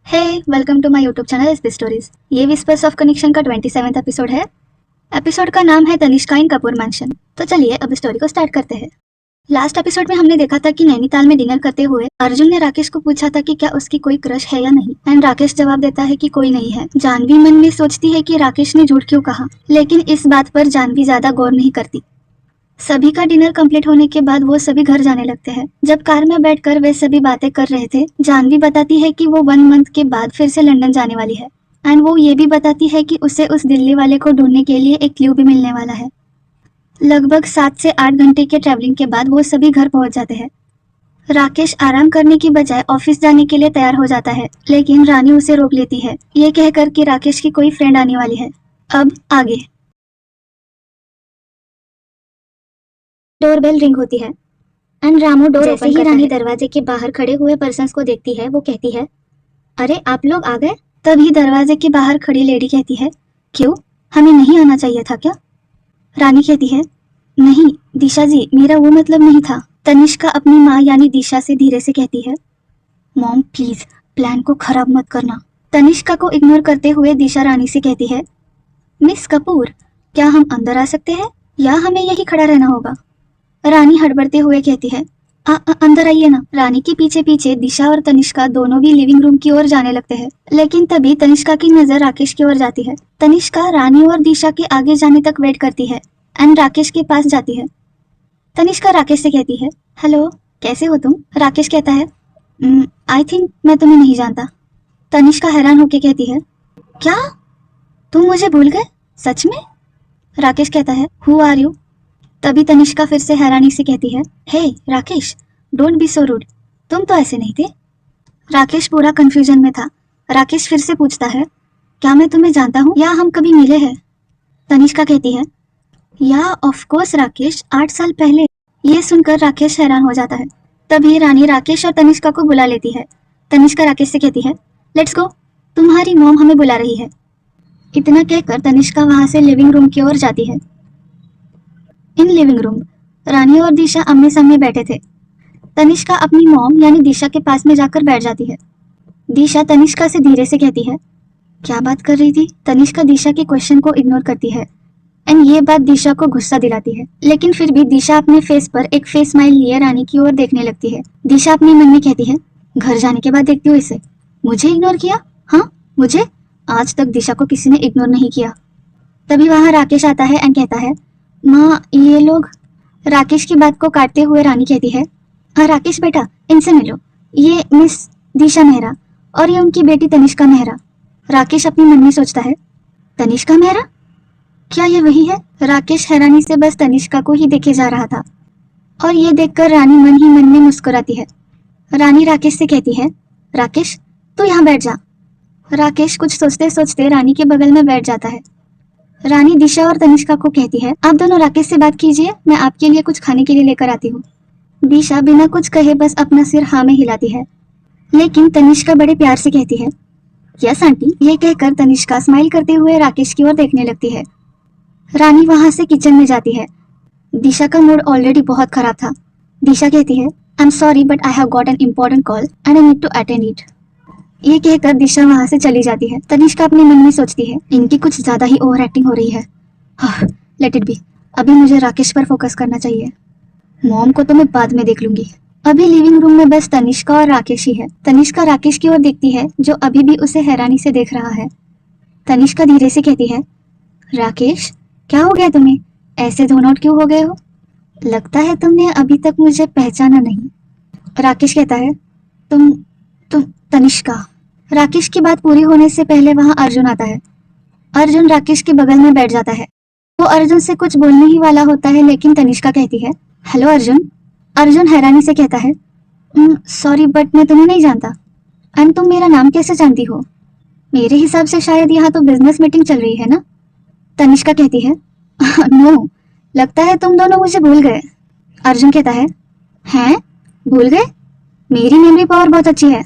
Hey welcome to my YouTube channel SB stories. ये whispers of connection का 27वां episode है। एपिसोड का नाम है तनिष्का इन कपूर मैंशन। तो चलिए अब स्टोरी को स्टार्ट करते हैं। लास्ट एपिसोड में हमने देखा था कि नैनीताल में डिनर करते हुए अर्जुन ने राकेश को पूछा था कि क्या उसकी कोई क्रश है या नहीं, एंड राकेश जवाब देता है कि कोई नहीं है। जानवी मन में सोचती है कि राकेश ने झूठ क्यों कहा, लेकिन इस बात पर जानवी ज्यादा गौर नहीं करती। सभी का डिनर कंप्लीट होने के बाद वो सभी घर जाने लगते हैं। जब कार में बैठकर वे सभी बातें कर रहे थे, जानवी बताती है कि वो 1 मंथ के बाद फिर से लंदन जाने वाली है, एंड वो ये भी बताती है कि उसे उस दिल्ली वाले को ढूंढने के लिए एक क्लू भी मिलने वाला है। लगभग 7 से 8 घंटे के ट्रैवलिंग के बाद वो सभी घर पहुंच जाते हैं। राकेश आराम करने की बजाय ऑफिस जाने के लिए तैयार हो जाता है, लेकिन रानी उसे रोक लेती है, ये कहकर कि राकेश की कोई फ्रेंड आने वाली है। अब आगे डोरबेल रिंग होती है एंड रामू डोर ओपन करता है। जैसे ही रानी दरवाजे के बाहर खड़े हुए पर्सन्स को देखती है, वो कहती है, अरे आप लोग आ गए। तभी दरवाजे के बाहर खड़ी लेडी कहती है, क्यों, हमें नहीं आना चाहिए था क्या? रानी कहती है, नहीं दिशा जी, मेरा वो मतलब नहीं था। तनिष्का अपनी माँ यानी दिशा से धीरे से कहती है, मॉम प्लीज प्लान को खराब मत करना। तनिष्का को इग्नोर करते हुए दिशा रानी से कहती है, मिस कपूर, क्या हम अंदर आ सकते हैं या हमें यही खड़ा रहना होगा? रानी हड़बड़ते हुए कहती है, अंदर आइए ना। रानी के पीछे पीछे दिशा और तनिष्का दोनों भी लिविंग रूम की ओर जाने लगते हैं, लेकिन तभी तनिष्का की नजर राकेश की ओर जाती है। तनिष्का रानी और दिशा के आगे जाने तक वेट करती है एंड राकेश के पास जाती है। तनिष्का राकेश से कहती है, हेलो कैसे हो तुम? राकेश कहता है, आई थिंक मैं तुम्हें नहीं जानता। तनिष्का हैरान होकर कहती है, क्या तुम मुझे भूल गए? सच में? राकेश कहता है, हु आर यू? तभी तनिष्का फिर से हैरानी से कहती है, hey Rakesh, don't be so rude, तुम तो ऐसे नहीं थे। राकेश पूरा कंफ्यूजन में था। राकेश फिर से पूछता है, क्या मैं तुम्हें जानता हूँ या हम कभी मिले हैं? तनिष्का कहती है, या ऑफ कोर्स राकेश, 8 साल पहले। ये सुनकर राकेश हैरान हो जाता है। तभी रानी राकेश और तनिष्का को बुला लेती है। तनिष्का राकेश से कहती है, लेट्स गो, तुम्हारी मॉम हमें बुला रही है। इतना कहकर तनिष्का वहां से लिविंग रूम की ओर जाती है। इन लिविंग रूम रानी और दिशा आमने सामने बैठे थे। तनिष्का अपनी मॉम यानी दिशा के पास में जाकर बैठ जाती है। दिशा तनिष्का से धीरे से कहती है, क्या बात कर रही थी? तनिष्का दिशा के क्वेश्चन को इग्नोर करती है एंड ये बात दिशा को गुस्सा दिलाती है, लेकिन फिर भी दिशा अपने फेस पर एक फेस स्माइल लिए रानी की ओर देखने लगती है। दिशा अपने मन में कहती है, घर जाने के बाद देखती हूँ इसे, मुझे इग्नोर किया? हाँ मुझे? आज तक दिशा को किसी ने इग्नोर नहीं किया। तभी वहां राकेश आता है एंड कहता है, माँ ये लोग। राकेश की बात को काटते हुए रानी कहती है, हाँ राकेश बेटा, इनसे मिलो, ये मिस दिशा मेहरा और ये उनकी बेटी तनिष्का मेहरा। राकेश अपने मन में सोचता है, तनिष्का मेहरा, क्या ये वही है? राकेश हैरानी से बस तनिष्का को ही देखे जा रहा था और ये देखकर रानी मन ही मन में मुस्कुराती है। रानी राकेश से कहती है, राकेश तू यहाँ बैठ जा। राकेश कुछ सोचते सोचते रानी के बगल में बैठ जाता है। रानी दिशा और तनिष्का को कहती है, आप दोनों राकेश से बात कीजिए, मैं आपके लिए कुछ खाने के लिए लेकर आती हूँ। दिशा बिना कुछ कहे बस अपना सिर हाँ में हिलाती है, लेकिन तनिष्का बड़े प्यार से कहती है, यस आंटी। ये कहकर तनिष्का स्माइल करते हुए राकेश की ओर देखने लगती है। रानी वहां से किचन में जाती है। दिशा का मूड ऑलरेडी बहुत खराब था। दिशा कहती है, I am sorry but I have got an important call and I need to attend it. ये कहकर दिशा वहां से चली जाती है। तनिष्का अपने मन में सोचती है, इनकी कुछ ज्यादा ही ओवर एक्टिंग हो रही है। लेट इट बी, अभी मुझे राकेश पर फोकस करना चाहिए। मॉम को तो मैं बाद में देख लूंगी। अभी लिविंग रूम में बस तनिष्का और राकेश ही है। तनिष्का राकेश की ओर देखती है, जो अभी भी उसे हैरानी से देख रहा है। तनिष्का धीरे से कहती है, राकेश क्या हो गया तुम्हें, ऐसे धोन आउट क्यों हो गए हो? लगता है तुमने अभी तक मुझे पहचाना नहीं। राकेश कहता है, तुम तनिष्का। राकेश की बात पूरी होने से पहले वहां अर्जुन आता है। अर्जुन राकेश के बगल में बैठ जाता है। वो अर्जुन से कुछ बोलने ही वाला होता है, लेकिन तनिष्का कहती है, हेलो अर्जुन। अर्जुन हैरानी से कहता है, सॉरी बट मैं तुम्हें नहीं जानता, एंड तुम मेरा नाम कैसे जानती हो? मेरे हिसाब से शायद यहाँ तो बिजनेस मीटिंग चल रही है ना? तनिष्का कहती है, नो, लगता है तुम दोनों मुझे भूल गए। अर्जुन कहता है, हैं भूल गए? मेरी मेमोरी पावर बहुत अच्छी है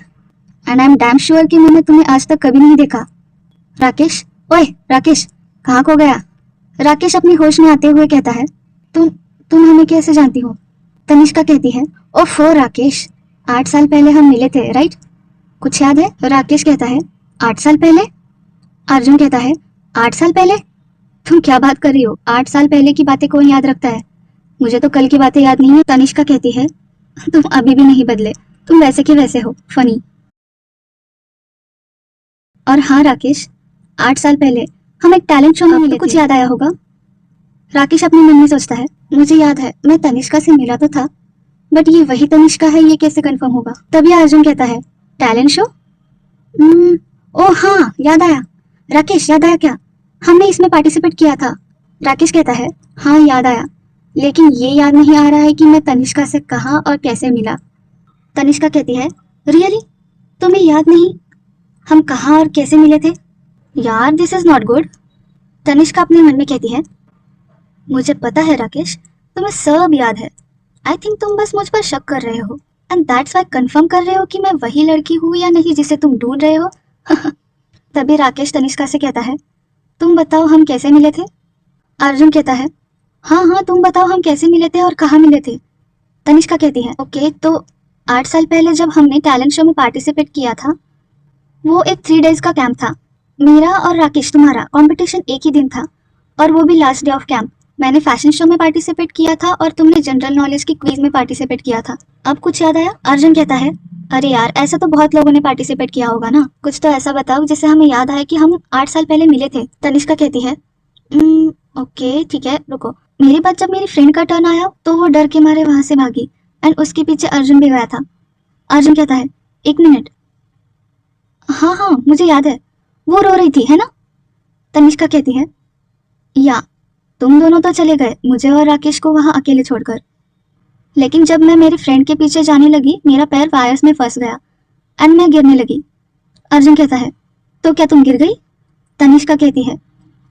and I am damn sure कि मैंने तुम्हें आज तक कभी नहीं देखा। राकेश, ओए राकेश, कहाँ खो गया? राकेश अपनी होश में आते हुए कहता है, तुम हमें कैसे जानती हो? तनिष्का कहती है, ओफो राकेश, 8 साल पहले हम मिले थे राइट? कुछ याद है? राकेश कहता है 8 साल पहले। अर्जुन कहता है 8 साल पहले? तुम क्या बात कर रही हो? 8 साल पहले की बातें कौन याद रखता है? मुझे तो कल की बातें याद नहीं है। तनिष्का कहती है तुम अभी भी नहीं बदले, तुम वैसे के वैसे हो, फनी। और हाँ राकेश, 8 साल पहले हम एक टैलेंट शो में मिले थे। कुछ याद आया होगा? राकेश अपने मन में सोचता है मुझे याद है, मैं तनिष्का से मिला तो था, बट ये वही तनिष्का है, ये कैसे कंफर्म होगा? तभी अर्जुन कहता है टैलेंट शो? ओ हाँ, याद आया। राकेश याद आया क्या? हमने इसमें पार्टिसिपेट किया था। राकेश कहता है हाँ याद आया, लेकिन ये याद नहीं आ रहा है कि मैं तनिष्का से कहाँ और कैसे मिला। तनिष्का कहती है रियली? तुम्हें याद नहीं हम कहाँ और कैसे मिले थे? यार this is not good. Tanishka अपने मन में कहती है मुझे पता है राकेश, तुम्हें सब याद है। आई थिंक तुम बस मुझ पर शक कर रहे हो, एंड दैट्स व्हाई कंफर्म कर रहे हो कि मैं वही लड़की हूँ या नहीं जिसे तुम ढूंढ रहे हो। तभी राकेश तनिष्का से कहता है तुम बताओ हम कैसे मिले थे? अर्जुन कहता है हाँ हाँ तुम बताओ हम कैसे मिले थे और कहाँ मिले थे? तनिष्का कहती है ओके, तो 8 साल पहले जब हमने टैलेंट शो में पार्टिसिपेट किया था, वो एक 3 डेज का कैंप था। मेरा और राकेश तुम्हारा कंपटीशन एक ही दिन था, और वो भी लास्ट डे ऑफ कैंप। मैंने फैशन शो में पार्टिसिपेट किया था और तुमने जनरल नॉलेज की क्विज में पार्टिसिपेट किया था। अब कुछ याद आया? अर्जुन कहता है अरे यार ऐसा तो बहुत लोगों ने पार्टिसिपेट किया होगा ना, कुछ तो ऐसा बताओ जिससे हमें याद आए कि हम 8 साल पहले मिले थे। तनिष्का कहती है ओके ठीक है रुको। मेरे बाद जब मेरी फ्रेंड का टर्न आया तो वो डर के मारे वहां से भागी, एंड उसके पीछे अर्जुन भी गया था। अर्जुन कहता है 1 मिनट, हाँ हाँ मुझे याद है, वो रो रही थी है ना? तनिष्का कहती है या तुम दोनों तो चले गए मुझे और राकेश को वहां अकेले छोड़कर, लेकिन जब मैं मेरी फ्रेंड के पीछे जाने लगी मेरा पैर वायर्स में फंस गया एंड मैं गिरने लगी। अर्जुन कहता है तो क्या तुम गिर गई? तनिष्का कहती है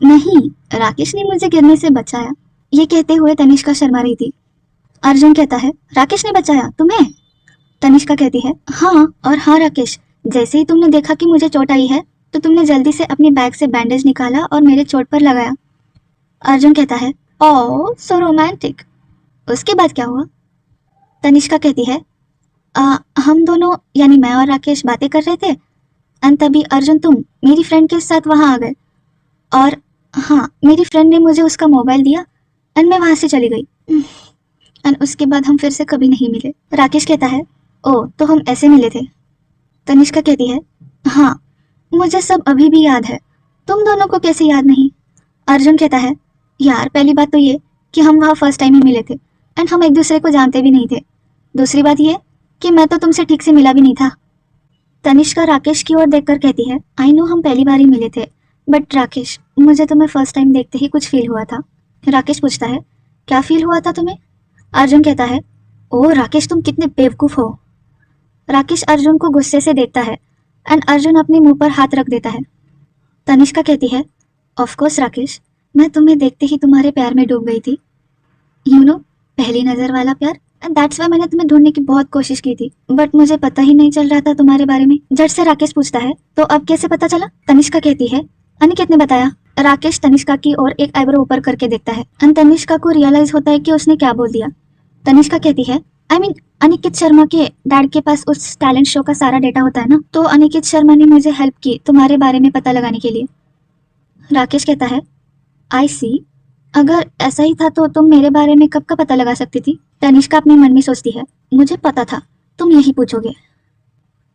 नहीं, राकेश ने मुझे गिरने से बचाया। ये कहते हुए तनिष्का शर्मा रही थी। अर्जुन कहता है राकेश ने बचाया तुम्हें? तनिष्का कहती है हाँ, और हाँ राकेश, जैसे ही तुमने देखा कि मुझे चोट आई है तो तुमने जल्दी से अपनी बैग से बैंडेज निकाला और मेरे चोट पर लगाया। अर्जुन कहता है ओह सो रोमांटिक। उसके बाद क्या हुआ? तनिष्का कहती है हम दोनों यानी मैं और राकेश बातें कर रहे थे, एंड तभी अर्जुन तुम मेरी फ्रेंड के साथ वहां आ गए, और हाँ मेरी फ्रेंड ने मुझे उसका मोबाइल दिया एंड मैं वहां से चली गई, एंड उसके बाद हम फिर से कभी नहीं मिले। राकेश कहता है ओ तो हम ऐसे मिले थे? तनिष्का कहती है हाँ मुझे सब अभी भी याद है, तुम दोनों को कैसे याद नहीं? अर्जुन कहता है यार पहली बात तो ये कि हम वहाँ फर्स्ट टाइम ही मिले थे एंड हम एक दूसरे को जानते भी नहीं थे। दूसरी बात ये कि मैं तो तुमसे ठीक से मिला भी नहीं था। तनिष्का राकेश की ओर देखकर कहती है आई नो हम पहली बार ही मिले थे, बट राकेश मुझे तुम्हें फर्स्ट टाइम देखते ही कुछ फील हुआ था। राकेश पूछता है क्या फील हुआ था तुम्हें? अर्जुन कहता है ओ राकेश तुम कितने बेवकूफ हो। राकेश अर्जुन को गुस्से से देखता है एंड अर्जुन अपने मुंह पर हाथ रख देता है। तनिष्का कहती है ऑफ कोर्स राकेश, मैं तुम्हें देखते ही तुम्हारे प्यार में डूब गई थी, यू नो पहली नजर वाला प्यार, एंड दैट्स व्हाई मैंने तुम्हें ढूंढने की बहुत कोशिश की थी, बट मुझे पता ही नहीं चल रहा था तुम्हारे बारे में। झट से राकेश पूछता है तो अब कैसे पता चला? तनिष्का कहती है अनिकेत ने बताया। राकेश तनिष्का की ओर एक आईब्रो ऊपर करके देखता है एंड तनिष्का को रियलाइज होता है कि उसने क्या बोल दिया। तनिष्का कहती है आई मीन अनिकेत शर्मा के डैड के पास उस टैलेंट शो का सारा डेटा होता है ना, तो अनिकेत शर्मा ने मुझे हेल्प की तुम्हारे बारे में पता लगाने के लिए। राकेश कहता है आई सी, अगर ऐसा ही था तो तुम मेरे बारे में कब का पता लगा सकती थी? तनिष्का अपने मन में सोचती है मुझे पता था तुम यही पूछोगे।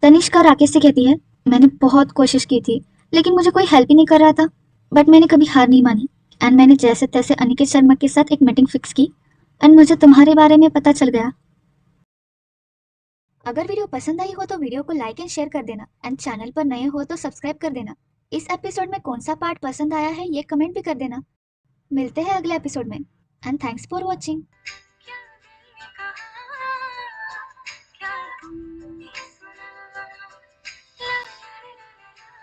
तनिष्का राकेश से कहती है मैंने बहुत कोशिश की थी लेकिन मुझे कोई हेल्प ही नहीं कर रहा था, बट मैंने कभी हार नहीं मानी एंड मैंने जैसे तैसे अनिकेत शर्मा के साथ एक मीटिंग फिक्स की एंड मुझे तुम्हारे बारे में पता चल गया। अगर वीडियो पसंद आई हो तो वीडियो को लाइक एंड शेयर कर देना, एंड चैनल पर नए हो तो सब्सक्राइब कर देना। इस एपिसोड में कौन सा पार्ट पसंद आया है ये कमेंट भी कर देना। मिलते हैं अगले एपिसोड में, एंड थैंक्स फॉर वॉचिंग।